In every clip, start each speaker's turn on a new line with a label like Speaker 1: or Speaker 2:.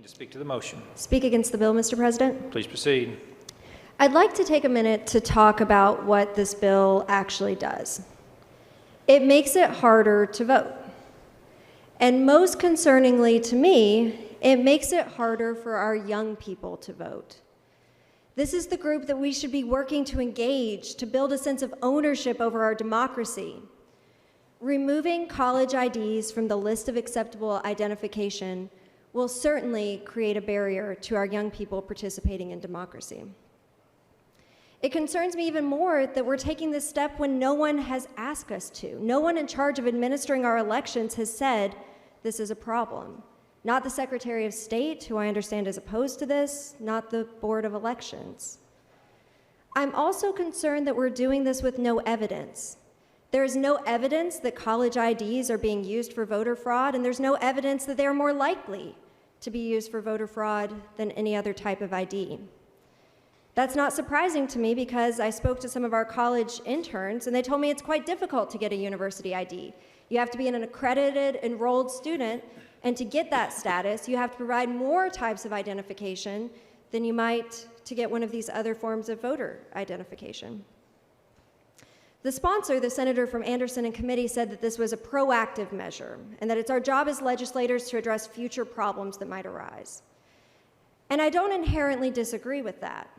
Speaker 1: To speak to the motion.
Speaker 2: Speak against the bill, Mr. President.
Speaker 1: Please proceed.
Speaker 2: I'd like to take a minute to talk about what this bill actually does. It makes it harder to vote. And most concerningly to me, it makes it harder for our young people to vote. This is the group that we should be working to engage, to build a sense of ownership over our democracy. Removing college IDs from the list of acceptable identification will certainly create a barrier to our young people participating in democracy. It concerns me even more that we're taking this step when no one has asked us to. No one in charge of administering our elections has said this is a problem. Not the Secretary of State, who I understand is opposed to this, not the Board of Elections. I'm also concerned that we're doing this with no evidence. There is no evidence that college IDs are being used for voter fraud, and there's no evidence that they are more likely to be used for voter fraud than any other type of ID. That's not surprising to me because I spoke to some of our college interns and they told me it's quite difficult to get a university ID. You have to be an accredited, enrolled student, and to get that status, you have to provide more types of identification than you might to get one of these other forms of voter identification. The sponsor, the senator from Anderson and committee, said that this was a proactive measure and that it's our job as legislators to address future problems that might arise. And I don't inherently disagree with that.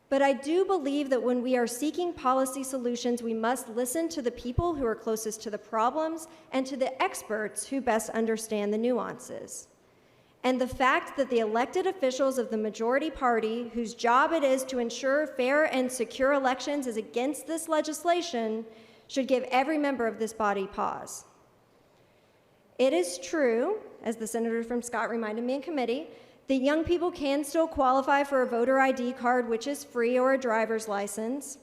Speaker 2: But I do believe that when we are seeking policy solutions, we must listen to the people who are closest to the problems and to the experts who best understand the nuances. And the fact that the elected officials of the majority party, whose job it is to ensure fair and secure elections, is against this legislation, should give every member of this body pause. It is true, as the senator from Scott reminded me in committee, that young people can still qualify for a voter ID card, which is free, or a driver's license.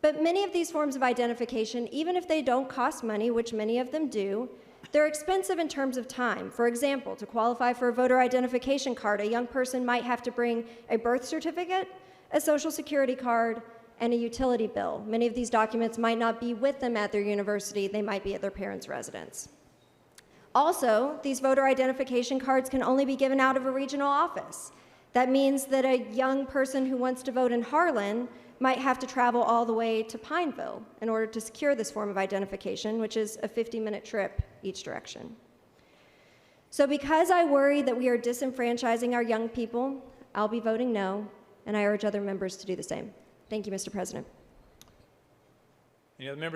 Speaker 2: But many of these forms of identification, even if they don't cost money, which many of them do, they're expensive in terms of time. For example, to qualify for a voter identification card, a young person might have to bring a birth certificate, a social security card, and a utility bill. Many of these documents might not be with them at their university, they might be at their parents' residence. Also, these voter identification cards can only be given out of a regional office. That means that a young person who wants to vote in Harlan might have to travel all the way to Pineville in order to secure this form of identification, which is a 50-minute trip each direction. So because I worry that we are disenfranchising our young people, I'll be voting no, and I urge other members to do the same. Thank you, Mr. President.
Speaker 1: Any other members?